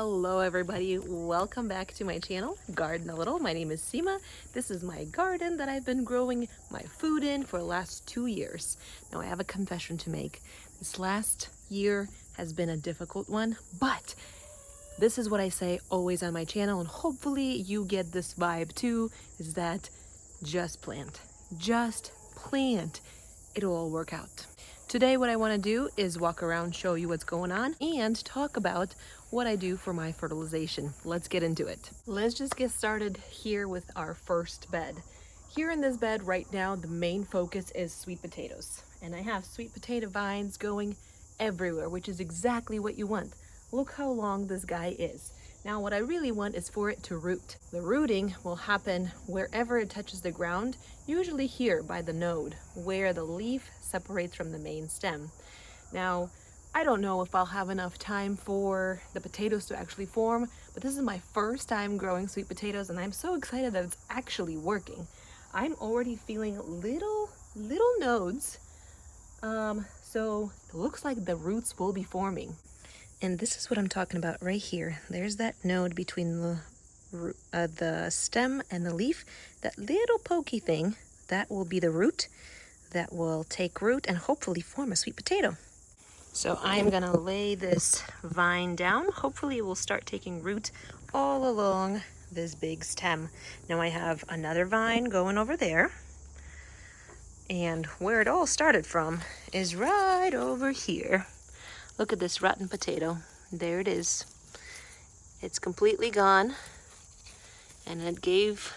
Hello everybody, welcome back to my channel, Garden a Little. My name is Seema. This is my garden that I've been growing my food in for the last 2 years. Now I have a confession to make. This last year has been a difficult one, but this is what I say always on my channel, and hopefully you get this vibe too, is that just plant. Just plant. It'll all work out. Today what I want to do is walk around, show you what's going on, and talk about what I do for my fertilization. Let's get into it. Let's just get started here with our first bed. Here in this bed right now, the main focus is sweet potatoes. And I have sweet potato vines going everywhere, which is exactly what you want. Look how long this guy is. Now what I really want is for it to root. The rooting will happen wherever it touches the ground, usually here by the node, where the leaf separates from the main stem. Now, I don't know if I'll have enough time for the potatoes to actually form, but this is my first time growing sweet potatoes and I'm so excited that it's actually working. I'm already feeling little nodes, so it looks like the roots will be forming. And this is what I'm talking about right here. There's that node between the stem and the leaf. That little pokey thing, that will be the root that will take root and hopefully form a sweet potato. So I'm gonna lay this vine down. Hopefully it will start taking root all along this big stem. Now I have another vine going over there. And where it all started from is right over here. Look at this rotten potato. There it is. It's completely gone. And it gave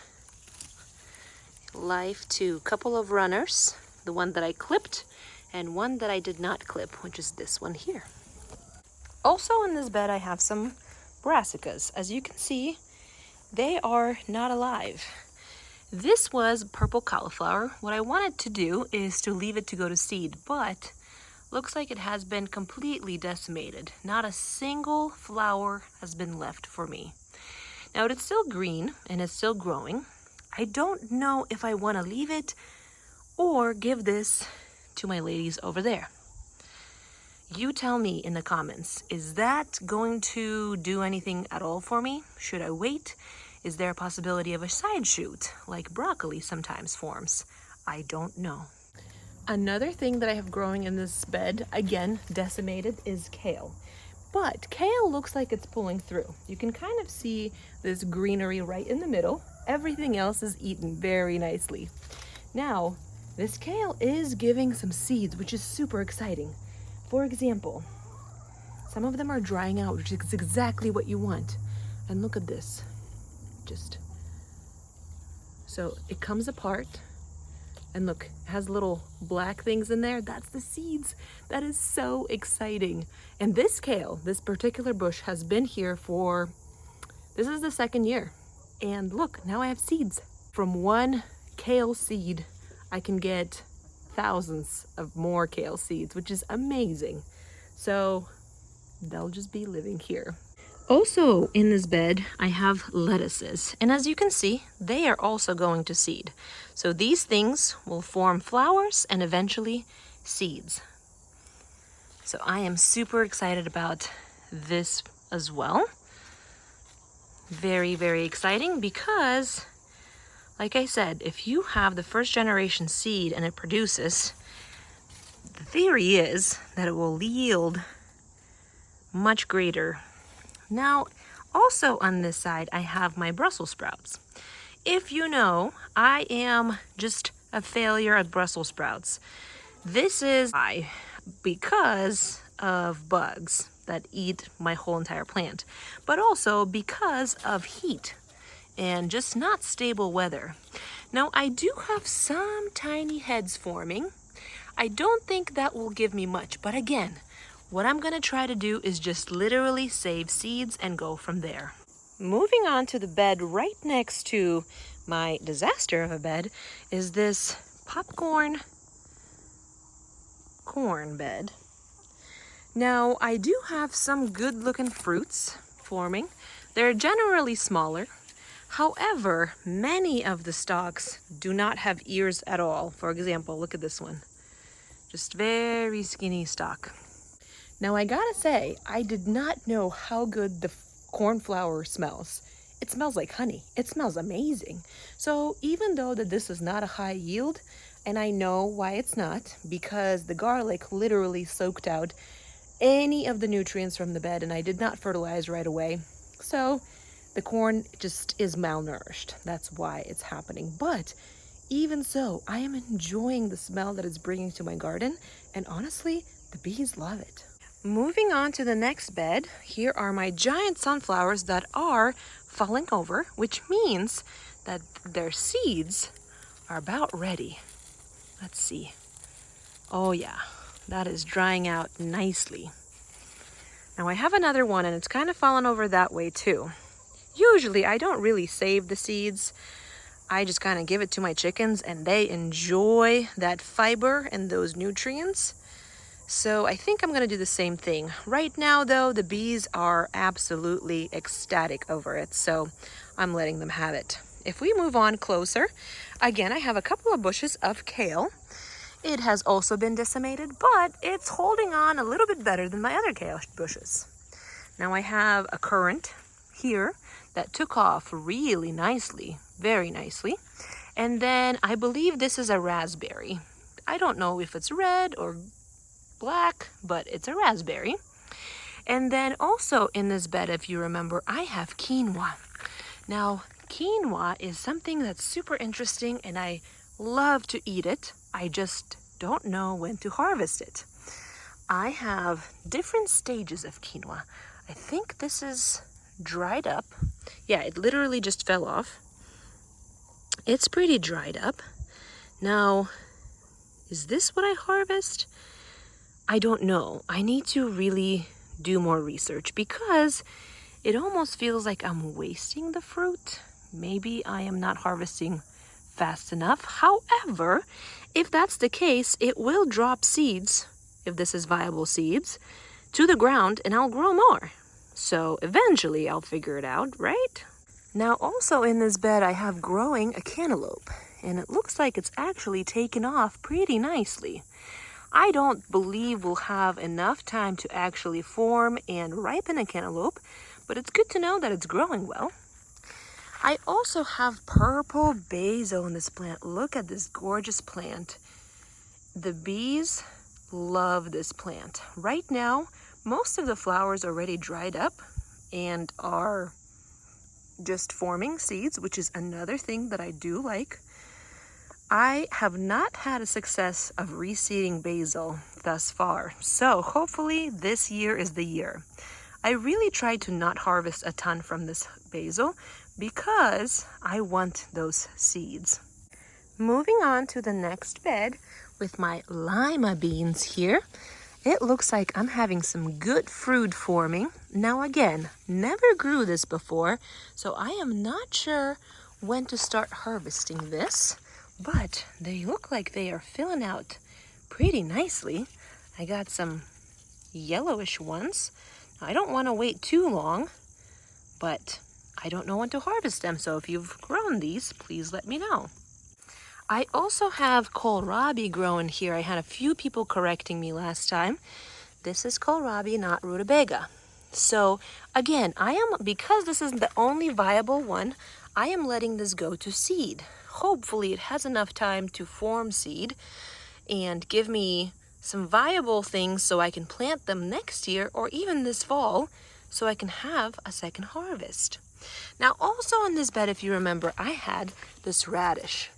life to a couple of runners. The one that I clipped and one that I did not clip, which is this one here. Also in this bed I have some brassicas. As you can see, they are not alive. This was purple cauliflower. What I wanted to do is to leave it to go to seed, but looks like it has been completely decimated. Not a single flower has been left for me. Now it's still green and it's still growing. I don't know if I want to leave it or give this to my ladies over there. You tell me in the comments, is that going to do anything at all for me? Should I wait? Is there a possibility of a side shoot like broccoli sometimes forms? I don't know. Another thing that I have growing in this bed, again decimated, is kale. But kale looks like it's pulling through. You can kind of see this greenery right in the middle. Everything else is eaten very nicely. Now, this kale is giving some seeds, which is super exciting. For example, some of them are drying out, which is exactly what you want. And look at this. So it comes apart. And look, it has little black things in there. That's the seeds. That is so exciting. And this kale, this particular bush, has been here for, this is the 2nd year. And look, now I have seeds. From one kale seed, I can get thousands of more kale seeds, which is amazing. So they'll just be living here. Also in this bed, I have lettuces. And as you can see, they are also going to seed. So these things will form flowers and eventually seeds. So I am super excited about this as well. Very, very exciting because, like I said, if you have the 1st generation seed and it produces, the theory is that it will yield much greater. Now, also on this side, I have my Brussels sprouts. If you know, I am just a failure at Brussels sprouts. This is because of bugs that eat my whole entire plant, but also because of heat and just not stable weather. Now, I do have some tiny heads forming. I don't think that will give me much, but again, what I'm gonna try to do is just literally save seeds and go from there. Moving on to the bed right next to my disaster of a bed is this popcorn corn bed. Now, I do have some good looking fruits forming. They're generally smaller. However, many of the stalks do not have ears at all. For example, look at this one. Just very skinny stalk. Now I gotta say, I did not know how good the cornflower smells. It smells like honey. It smells amazing. So even though that this is not a high yield, and I know why it's not, because the garlic literally soaked out any of the nutrients from the bed and I did not fertilize right away. So the corn just is malnourished. That's why it's happening. But even so, I am enjoying the smell that it's bringing to my garden, and honestly, the bees love it. Moving on to the next bed, here are my giant sunflowers that are falling over, which means that their seeds are about ready. Let's see. Oh yeah, that is drying out nicely. Now I have another one and it's kind of fallen over that way too. Usually I don't really save the seeds. I just kind of give it to my chickens and they enjoy that fiber and those nutrients. So I think I'm gonna do the same thing. Right now though, the bees are absolutely ecstatic over it, so I'm letting them have it. If we move on closer, again, I have a couple of bushes of kale. It has also been decimated, but it's holding on a little bit better than my other kale bushes. Now I have a currant here that took off really nicely, very nicely. And then I believe this is a raspberry. I don't know if it's red or black, but it's a raspberry. And then also in this bed, if you remember, I have quinoa. Now, quinoa is something that's super interesting and I love to eat it. I just don't know when to harvest it. I have different stages of quinoa. I think this is dried up. Yeah, it literally just fell off. It's pretty dried up. Now, is this what I harvest? I don't know. I need to really do more research because it almost feels like I'm wasting the fruit. Maybe I am not harvesting fast enough. However, if that's the case, it will drop seeds, if this is viable seeds, to the ground and I'll grow more. So eventually I'll figure it out, right? Now also in this bed I have growing a cantaloupe and it looks like it's actually taken off pretty nicely. I don't believe we'll have enough time to actually form and ripen a cantaloupe, but it's good to know that it's growing well. I also have purple basil in this plant. Look at this gorgeous plant. The bees love this plant. Right now, most of the flowers already dried up and are just forming seeds, which is another thing that I do like. I have not had a success of reseeding basil thus far, so hopefully this year is the year. I really try to not harvest a ton from this basil because I want those seeds. Moving on to the next bed with my lima beans here. It looks like I'm having some good fruit forming. Now again, never grew this before, so I am not sure when to start harvesting this. But they look like they are filling out pretty nicely. I got some yellowish ones. I don't want to wait too long, but I don't know when to harvest them. So if you've grown these, please let me know. I also have kohlrabi growing here. I had a few people correcting me last time. This is kohlrabi, not rutabaga. So again, because this is the only viable one, I am letting this go to seed. Hopefully it has enough time to form seed and give me some viable things so I can plant them next year or even this fall so I can have a second harvest. Now also on this bed, if you remember, I had this radish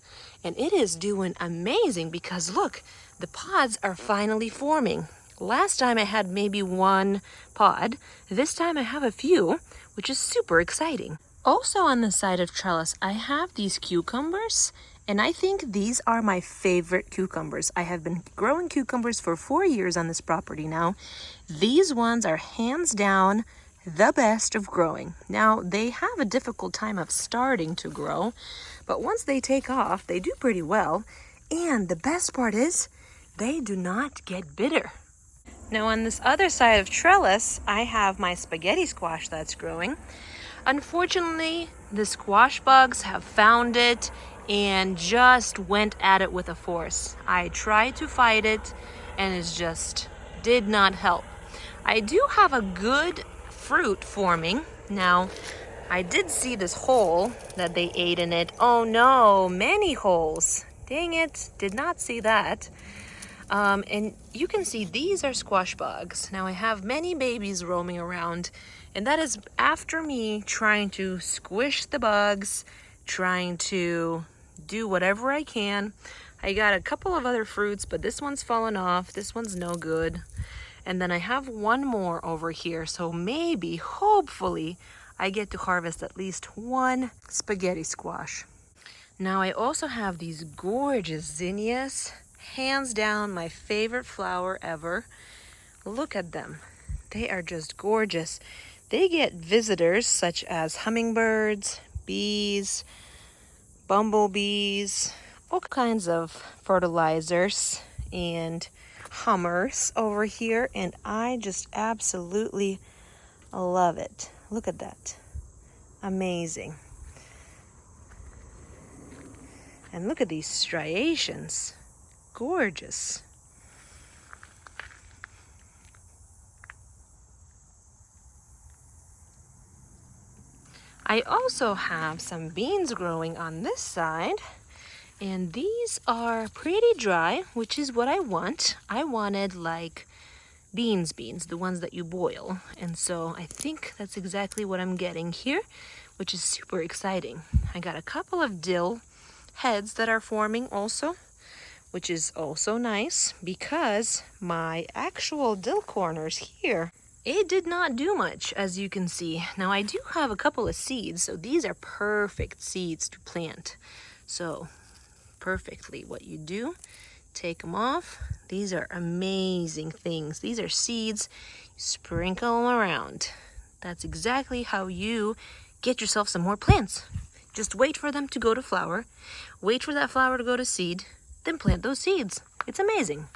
and it is doing amazing because look, the pods are finally forming. Last time I had maybe one pod. This time I have a few, which is super exciting. Also on the side of trellis, I have these cucumbers, and I think these are my favorite cucumbers. I have been growing cucumbers for 4 years on this property now. These ones are hands down the best of growing. Now, they have a difficult time of starting to grow, but once they take off, they do pretty well. And the best part is, they do not get bitter. Now on this other side of trellis, I have my spaghetti squash that's growing. Unfortunately, the squash bugs have found it and just went at it with a force. I tried to fight it and it just did not help. I do have a good fruit forming Now, I did see this hole that they ate in it. Oh no, many holes. Dang it, did not see that. And you can see these are squash bugs. Now I have many babies roaming around, and that is after me trying to squish the bugs, trying to do whatever I can. I got a couple of other fruits, but this one's fallen off. This one's no good. And then I have one more over here, so maybe, hopefully, I get to harvest at least one spaghetti squash. Now I also have these gorgeous zinnias. Hands down my favorite flower ever. Look at them. They are just gorgeous. They get visitors such as hummingbirds, bees, bumblebees, all kinds of fertilizers and hummers over here, and I just absolutely love it. Look at that. Amazing. And look at these striations. Gorgeous. I also have some beans growing on this side, and these are pretty dry, which is what I want. I wanted like beans, the ones that you boil. And so I think that's exactly what I'm getting here, which is super exciting. I got a couple of dill heads that are forming also, which is also nice because my actual dill corners here, it did not do much, as you can see. Now I do have a couple of seeds, so these are perfect seeds to plant. So perfectly what you do, take them off. These are amazing things. These are seeds. You sprinkle them around. That's exactly how you get yourself some more plants. Just wait for them to go to flower. Wait for that flower to go to seed. Then plant those seeds. It's amazing.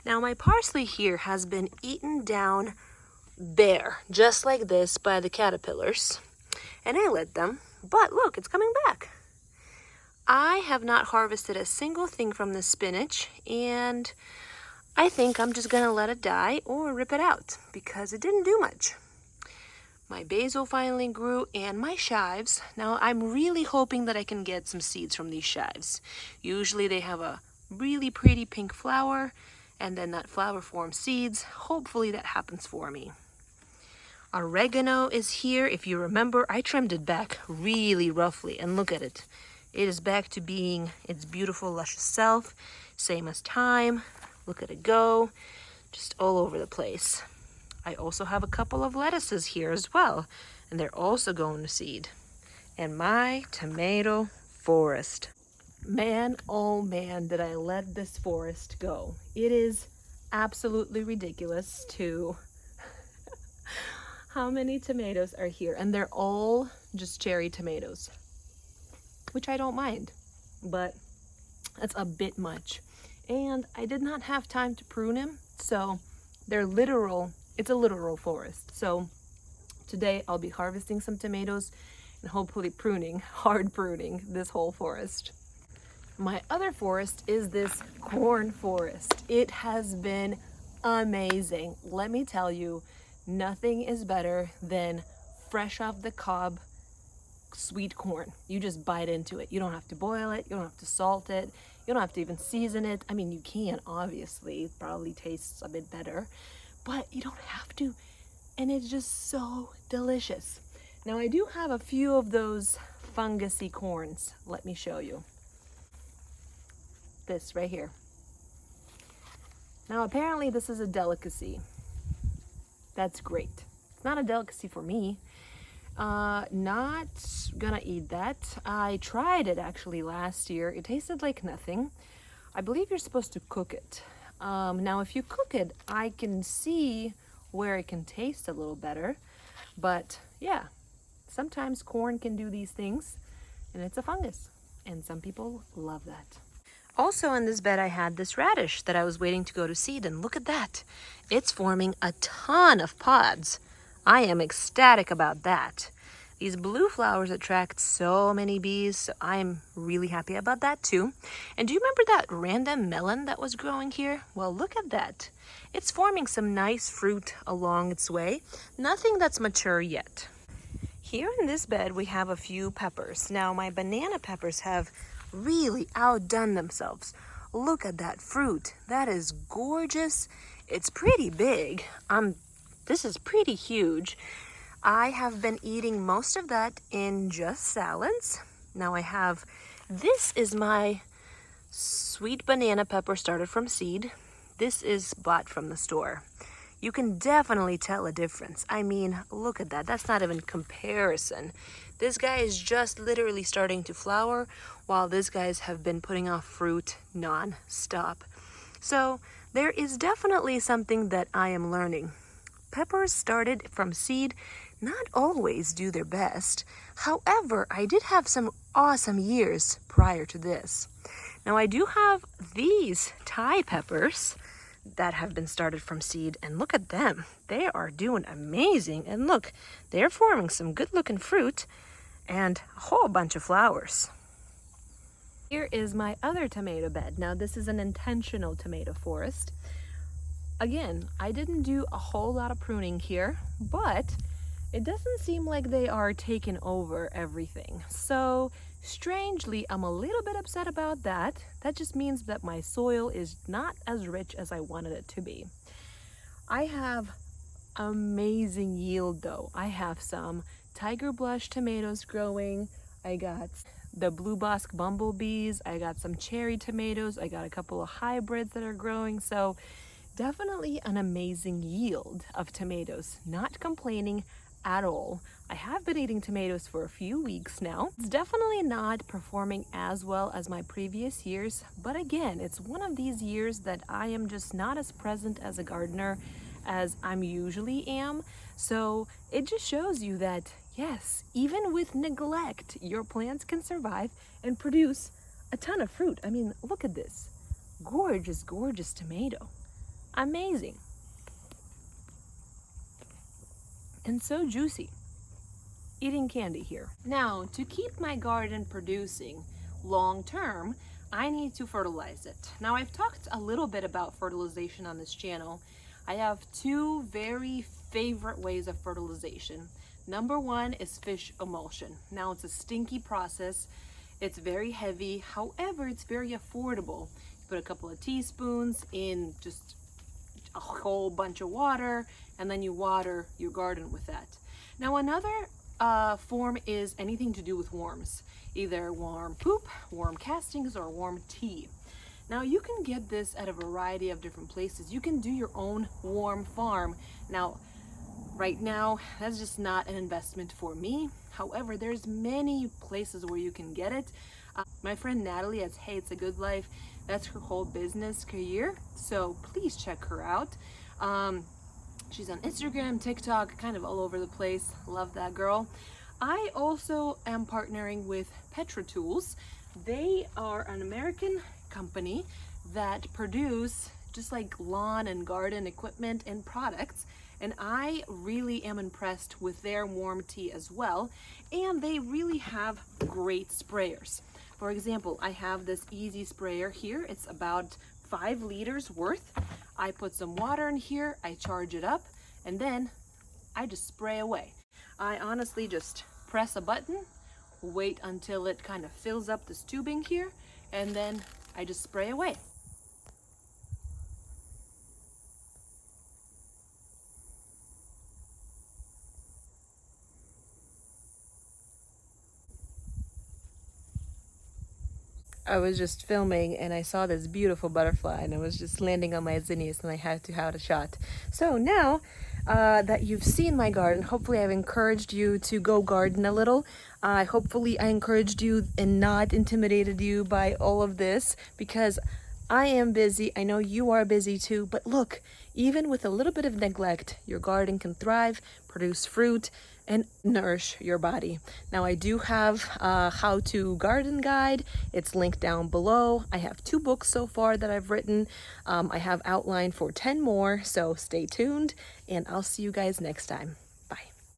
Now my parsley here has been eaten down bare, just like this, by the caterpillars. And I let them, but look, it's coming back. I have not harvested a single thing from the spinach, and I think I'm just gonna let it die or rip it out because it didn't do much. My basil finally grew, and my chives. Now I'm really hoping that I can get some seeds from these chives. Usually they have a really pretty pink flower, and then that flower forms seeds. Hopefully that happens for me. Oregano is here. If you remember, I trimmed it back really roughly, and look at it. It is back to being its beautiful, luscious self. Same as thyme. Look at it go. Just all over the place. I also have a couple of lettuces here as well, and they're also going to seed. And my tomato forest. Man, oh man, did I let this forest go. It is absolutely ridiculous to how many tomatoes are here, and they're all just cherry tomatoes, which I don't mind, but that's a bit much. And I did not have time to prune them, so they're literal. It's a literal forest. So today I'll be harvesting some tomatoes and hopefully pruning, hard pruning, this whole forest. My other forest is this corn forest. It has been amazing. Let me tell you, nothing is better than fresh off the cob sweet corn. You just bite into it. You don't have to boil it. You don't have to salt it. You don't have to even season it. I mean, you can, obviously. It probably tastes a bit better, but you don't have to. And it's just so delicious. Now, I do have a few of those fungusy corns. Let me show you. This right here. Now, apparently this is a delicacy. That's great. It's not a delicacy for me. Not gonna eat that. I tried it actually last year. It tasted like nothing. I believe you're supposed to cook it. Now, if you cook it, I can see where it can taste a little better. But yeah, sometimes corn can do these things, and it's a fungus. And some people love that. Also in this bed, I had this radish that I was waiting to go to seed, and look at that. It's forming a ton of pods. I am ecstatic about that. These blue flowers attract so many bees, so I am really happy about that too. And do you remember that random melon that was growing here? Well, look at that. It's forming some nice fruit along its way. Nothing that's mature yet. Here in this bed, we have a few peppers. Now, my banana peppers have really outdone themselves. Look at that fruit. That is gorgeous. It's pretty big. This is pretty huge. I have been eating most of that in just salads. Now this is my sweet banana pepper started from seed. This is bought from the store. You can definitely tell a difference. I mean, look at that. That's not even comparison. This guy is just literally starting to flower, while these guys have been putting off fruit non-stop. So there is definitely something that I am learning. Peppers started from seed not always do their best. However, I did have some awesome years prior to this. Now I do have these Thai peppers that have been started from seed, and look at them. They are doing amazing, and look, they're forming some good looking fruit and a whole bunch of flowers. Here is my other tomato bed. Now this is an intentional tomato forest. Again, I didn't do a whole lot of pruning here, but it doesn't seem like they are taking over everything. So strangely, I'm a little bit upset about that. That just means that my soil is not as rich as I wanted it to be. I have amazing yield though. I have some tiger blush tomatoes growing. I got the blue bosque bumblebees. I got some cherry tomatoes. I got a couple of hybrids that are growing. So definitely an amazing yield of tomatoes. Not complaining at all. I have been eating tomatoes for a few weeks now. It's definitely not performing as well as my previous years, but again, it's one of these years that I am just not as present as a gardener as I'm usually am. So it just shows you that yes, even with neglect, your plants can survive and produce a ton of fruit. I mean, look at this. Gorgeous, gorgeous tomato. Amazing. And so juicy. Eating candy here. Now, to keep my garden producing long term, I need to fertilize it. Now, I've talked a little bit about fertilization on this channel. I have two very favorite ways of fertilization. Number one is fish emulsion. Now, it's a stinky process. It's very heavy. However, it's very affordable. You put a couple of teaspoons in just a whole bunch of water, and then you water your garden with that. Now, another form is anything to do with worms, either worm poop, worm castings, or worm tea. Now, you can get this at a variety of different places. You can do your own worm farm. Now, right now, that's just not an investment for me. However, there's many places where you can get it. My friend Natalie at Hey It's a Good Life, that's her whole business career, so please check her out. She's on Instagram, TikTok, kind of all over the place. Love that girl. I also am partnering with PETRATOOLS. They are an American company that produce just like lawn and garden equipment and products, and I really am impressed with their warm tea as well, and they really have great sprayers. For example, I have this easy sprayer here. It's about 5 liters worth. I put some water in here, I charge it up, and then I just spray away. I honestly just press a button, wait until it kind of fills up this tubing here, and then I just spray away. I was just filming and I saw this beautiful butterfly and it was just landing on my zinnias and I had to have a shot. So now that you've seen my garden, hopefully I've encouraged you to go garden a little. Hopefully I encouraged you and not intimidated you by all of this, because I am busy. I know you are busy too, but look, even with a little bit of neglect, your garden can thrive, produce fruit, and nourish your body. Now I do have a how-to garden guide. It's linked down below. I have 2 books so far that I've written. I have outlined for 10 more, so stay tuned and I'll see you guys next time.